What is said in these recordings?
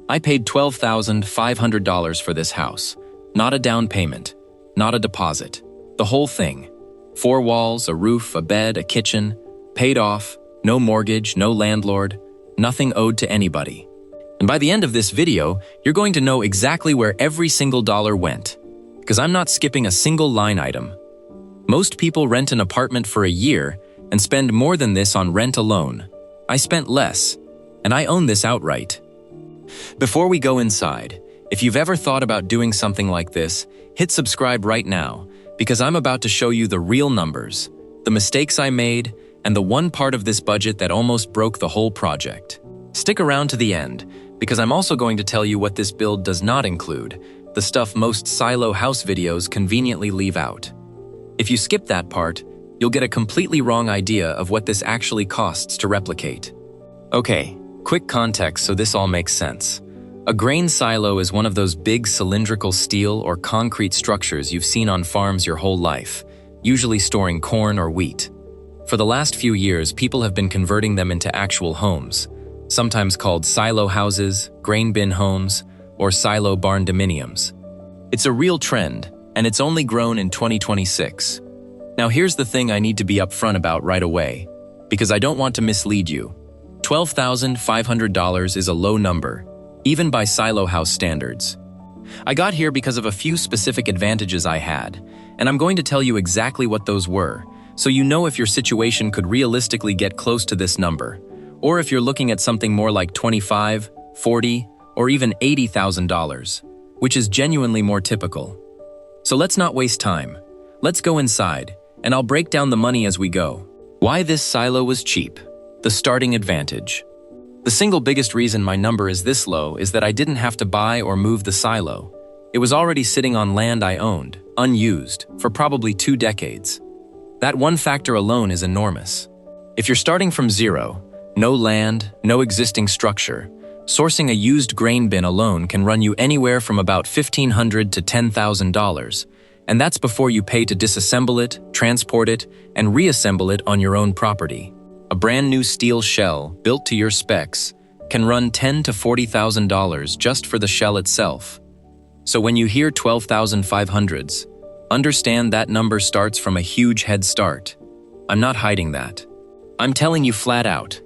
I paid $12,500 for this house. Not a down payment, not a deposit. The whole thing. 4 walls, a roof, a bed, a kitchen. Paid off, no mortgage, no landlord, nothing owed to anybody. And by the end of this video, you're going to know exactly where every single dollar went. Because I'm not skipping a single line item. Most people rent an apartment for a year and spend more than this on rent alone. I spent less, and I own this outright. Before we go inside, if you've ever thought about doing something like this, hit subscribe right now, because I'm about to show you the real numbers, the mistakes I made, and the one part of this budget that almost broke the whole project. Stick around to the end, because I'm also going to tell you what this build does not include, the stuff most silo house videos conveniently leave out. If you skip that part, you'll get a completely wrong idea of what this actually costs to replicate. Okay, quick context so this all makes sense. A grain silo is one of those big cylindrical steel or concrete structures you've seen on farms your whole life, usually storing corn or wheat. For the last few years, people have been converting them into actual homes, sometimes called silo houses, grain bin homes, or silo barndominiums. It's a real trend, and it's only grown in 2026. Now here's the thing I need to be upfront about right away, because I don't want to mislead you. $12,500 is a low number, even by silo house standards. I got here because of a few specific advantages I had, and I'm going to tell you exactly what those were, so you know if your situation could realistically get close to this number, or if you're looking at something more like $25,000, $40,000, or even $80,000, which is genuinely more typical. So let's not waste time. Let's go inside, and I'll break down the money as we go. Why this silo was cheap. The starting advantage. The single biggest reason my number is this low is that I didn't have to buy or move the silo. It was already sitting on land I owned, unused, for probably 2 decades. That one factor alone is enormous. If you're starting from zero, no land, no existing structure, sourcing a used grain bin alone can run you anywhere from about $1,500 to $10,000, and that's before you pay to disassemble it, transport it, and reassemble it on your own property. A brand new steel shell, built to your specs, can run $10,000 to $40,000 just for the shell itself. So when you hear 12,500s, understand that number starts from a huge head start. I'm not hiding that. I'm telling you flat out,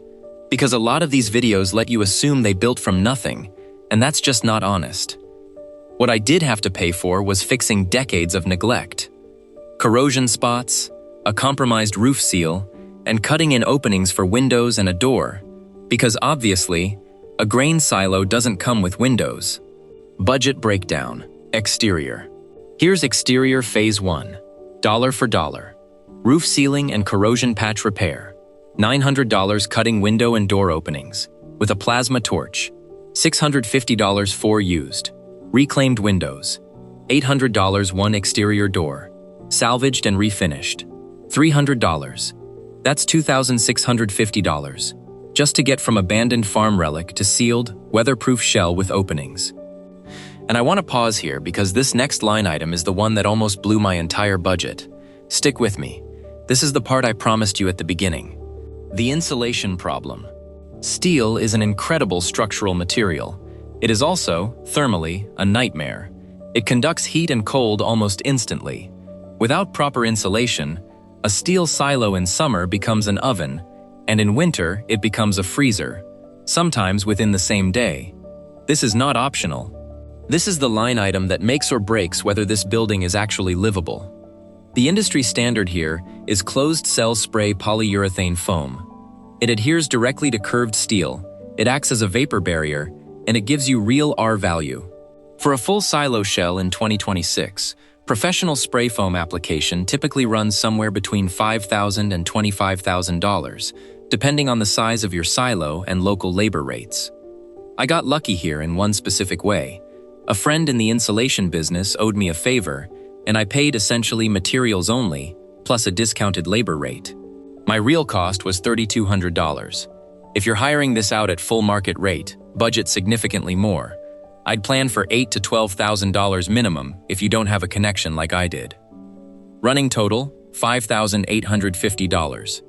because a lot of these videos let you assume they built from nothing, and that's just not honest. What I did have to pay for was fixing decades of neglect. Corrosion spots, a compromised roof seal, and cutting in openings for windows and a door, because obviously, a grain silo doesn't come with windows. Budget breakdown, exterior. Here's exterior phase 1, dollar for dollar. Roof sealing and corrosion patch repair, $900 cutting window and door openings, with a plasma torch, $650 4 used. Reclaimed windows, $800 1 exterior door, salvaged and refinished, $300. That's $2,650, just to get from abandoned farm relic to sealed, weatherproof shell with openings. And I want to pause here because this next line item is the one that almost blew my entire budget. Stick with me. This is the part I promised you at the beginning. The insulation problem. Steel is an incredible structural material. It is also, thermally, a nightmare. It conducts heat and cold almost instantly. Without proper insulation, a steel silo in summer becomes an oven, and in winter it becomes a freezer, sometimes within the same day. This is not optional. This is the line item that makes or breaks whether this building is actually livable. The industry standard here is closed-cell spray polyurethane foam. It adheres directly to curved steel, it acts as a vapor barrier, and it gives you real R value. For a full silo shell in 2026, professional spray foam application typically runs somewhere between $5,000 and $25,000, depending on the size of your silo and local labor rates. I got lucky here in one specific way. A friend in the insulation business owed me a favor, and I paid essentially materials only, plus a discounted labor rate. My real cost was $3,200. If you're hiring this out at full market rate, budget significantly more. I'd plan for $8,000 to $12,000 minimum if you don't have a connection like I did. Running total, $5,850.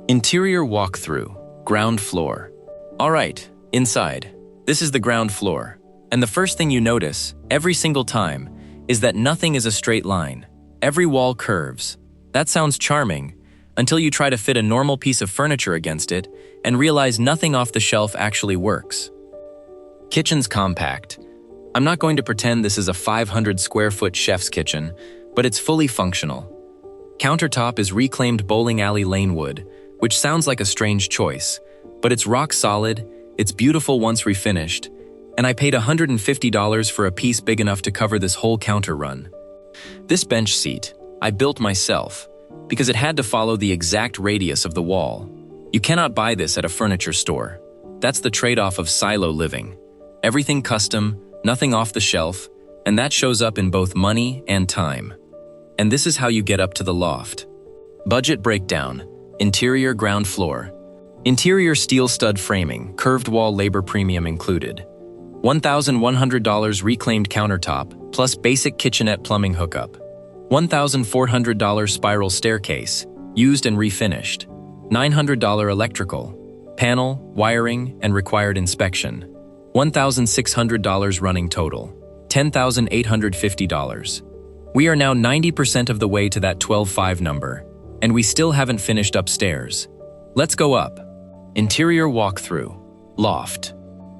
Interior walkthrough, ground floor. All right, inside. This is the ground floor. And the first thing you notice, every single time, is that nothing is a straight line. Every wall curves. That sounds charming, until you try to fit a normal piece of furniture against it and realize nothing off the shelf actually works. Kitchen's compact. I'm not going to pretend this is a 500 square foot chef's kitchen, but it's fully functional. Countertop is reclaimed bowling alley lane wood, which sounds like a strange choice, but it's rock solid, it's beautiful once refinished, and I paid $150 for a piece big enough to cover this whole counter run. This bench seat, I built myself, because it had to follow the exact radius of the wall. You cannot buy this at a furniture store. That's the trade-off of silo living. Everything custom, nothing off the shelf, and that shows up in both money and time. And this is how you get up to the loft. Budget breakdown. Interior ground floor. Interior steel stud framing, curved wall labor premium included. $1,100 reclaimed countertop, plus basic kitchenette plumbing hookup. $1,400 spiral staircase, used and refinished. $900 electrical, panel, wiring, and required inspection. $1,600 running total. $10,850. We are now 90% of the way to that 12.5 number, and we still haven't finished upstairs. Let's go up. Interior walkthrough. Loft.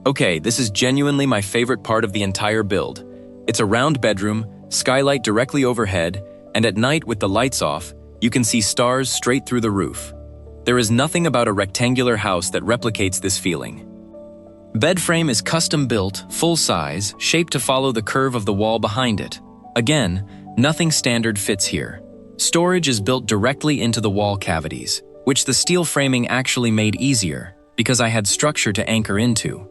Okay, this is genuinely my favorite part of the entire build. It's a round bedroom, skylight directly overhead, and at night with the lights off, you can see stars straight through the roof. There is nothing about a rectangular house that replicates this feeling. Bed frame is custom built, full size, shaped to follow the curve of the wall behind it. Again, nothing standard fits here. Storage is built directly into the wall cavities, which the steel framing actually made easier because I had structure to anchor into.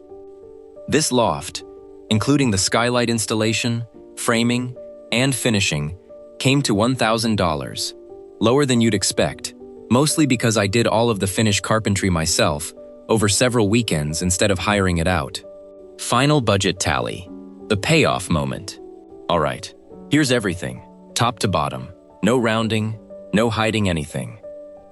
This loft, including the skylight installation, framing, and finishing, came to $1,000, lower than you'd expect, mostly because I did all of the finished carpentry myself over several weekends instead of hiring it out. Final budget tally. The payoff moment. All right, here's everything, top to bottom. No rounding, no hiding anything.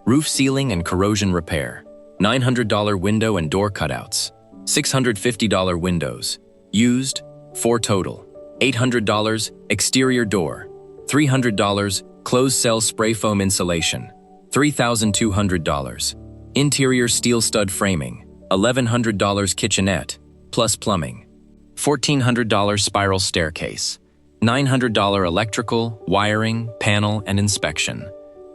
Roof sealing and corrosion repair. $900 window and door cutouts. $650 windows. Used, 4 total. $800 exterior door. $300 closed cell spray foam insulation. $3,200. Interior steel stud framing. $1,100 kitchenette, plus plumbing. $1,400 spiral staircase. $900 electrical, wiring, panel, and inspection.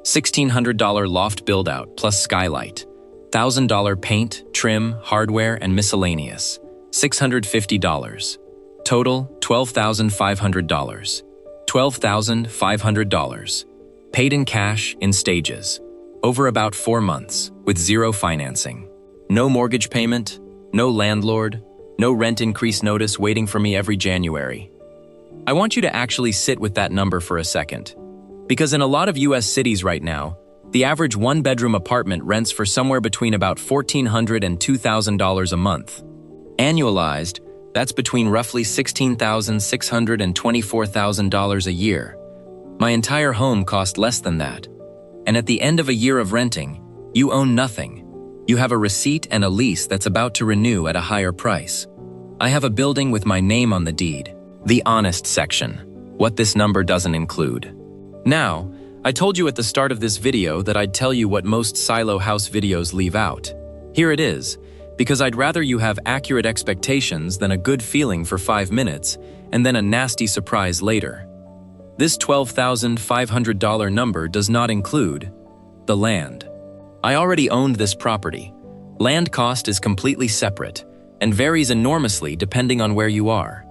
$1,600 loft build-out plus skylight. $1,000 paint, trim, hardware, and miscellaneous. $650. Total, $12,500. $12,500. Paid in cash, in stages. Over about 4 months, with zero financing. No mortgage payment, no landlord, no rent increase notice waiting for me every January. I want you to actually sit with that number for a second. Because in a lot of US cities right now, the average one-bedroom apartment rents for somewhere between about $1,400 and $2,000 a month. Annualized, that's between roughly $16,600 and $24,000 a year. My entire home cost less than that. And at the end of a year of renting, you own nothing. You have a receipt and a lease that's about to renew at a higher price. I have a building with my name on the deed. The honest section. What this number doesn't include. Now, I told you at the start of this video that I'd tell you what most silo house videos leave out. Here it is, because I'd rather you have accurate expectations than a good feeling for 5 minutes and then a nasty surprise later. This $12,500 number does not include the land. I already owned this property. Land cost is completely separate and varies enormously depending on where you are.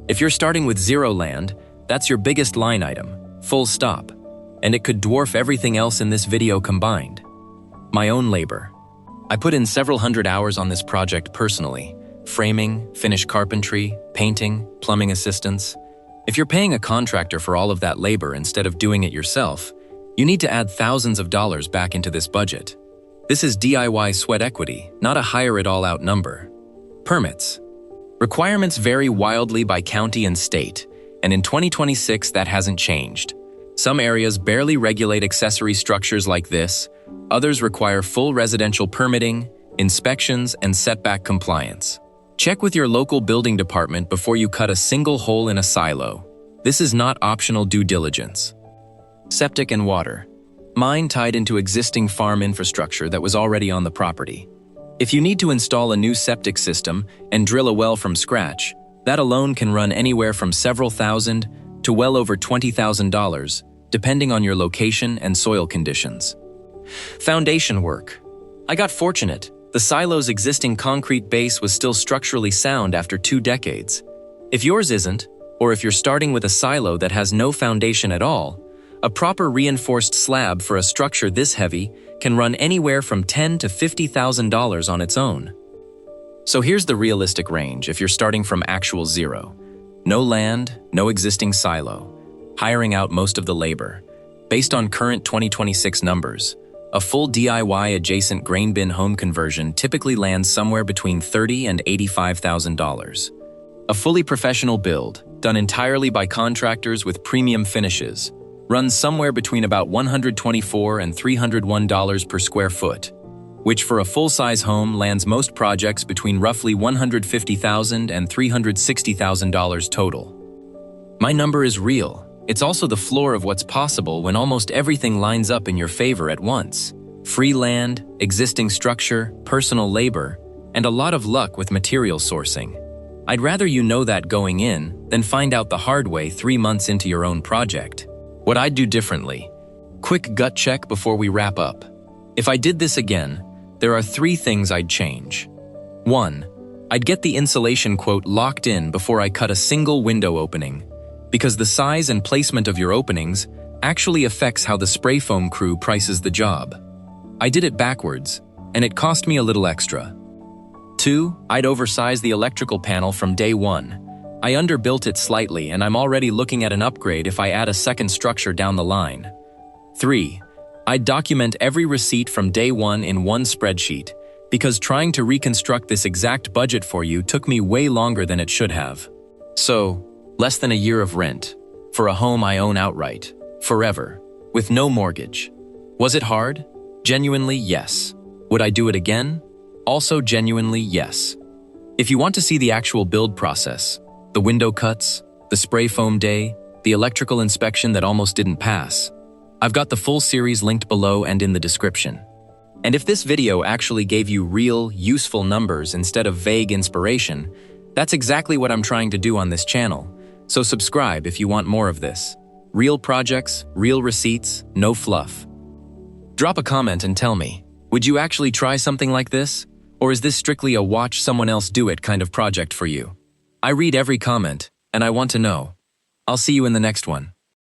If you're starting with zero land, that's your biggest line item, full stop, and it could dwarf everything else in this video combined. My own labor. I put in several hundred hours on this project personally, framing, finished carpentry, painting, plumbing assistance. If you're paying a contractor for all of that labor instead of doing it yourself, you need to add thousands of dollars back into this budget. This is DIY sweat equity, not a hire-it-all-out number. Permits. Requirements vary wildly by county and state, and in 2026 that hasn't changed. Some areas barely regulate accessory structures like this, others require full residential permitting, inspections, and setback compliance. Check with your local building department before you cut a single hole in a silo. This is not optional due diligence. Septic and water. Mine tied into existing farm infrastructure that was already on the property. If you need to install a new septic system and drill a well from scratch, that alone can run anywhere from several thousand to well over $20,000, depending on your location and soil conditions. Foundation work. I got fortunate. The silo's existing concrete base was still structurally sound after 2 decades. If yours isn't, or if you're starting with a silo that has no foundation at all, a proper reinforced slab for a structure this heavy can run anywhere from $10,000 to $50,000 on its own. So here's the realistic range if you're starting from actual zero. No land, no existing silo, hiring out most of the labor. Based on current 2026 numbers, a full DIY adjacent grain bin home conversion typically lands somewhere between $30,000 and $85,000. A fully professional build, done entirely by contractors with premium finishes, runs somewhere between about $124 and $301 per square foot, which for a full-size home lands most projects between roughly $150,000 and $360,000 total. My number is real. It's also the floor of what's possible when almost everything lines up in your favor at once. Free land, existing structure, personal labor, and a lot of luck with material sourcing. I'd rather you know that going in than find out the hard way 3 months into your own project. What I'd do differently. Quick gut check before we wrap up. If I did this again, there are 3 things I'd change. 1. I'd get the insulation quote locked in before I cut a single window opening, because the size and placement of your openings actually affects how the spray foam crew prices the job. I did it backwards, and it cost me a little extra. 2. I'd oversize the electrical panel from day 1. I underbuilt it slightly, and I'm already looking at an upgrade if I add a second structure down the line. 3. I'd document every receipt from day 1 in one spreadsheet, because trying to reconstruct this exact budget for you took me way longer than it should have. So, less than a year of rent, for a home I own outright, forever, with no mortgage. Was it hard? Genuinely, yes. Would I do it again? Also genuinely, yes. If you want to see the actual build process, the window cuts, the spray foam day, the electrical inspection that almost didn't pass, I've got the full series linked below and in the description. And if this video actually gave you real, useful numbers instead of vague inspiration, that's exactly what I'm trying to do on this channel. So subscribe if you want more of this. Real projects, real receipts, no fluff. Drop a comment and tell me, would you actually try something like this? Or is this strictly a watch someone else do it kind of project for you? I read every comment, and I want to know. I'll see you in the next one.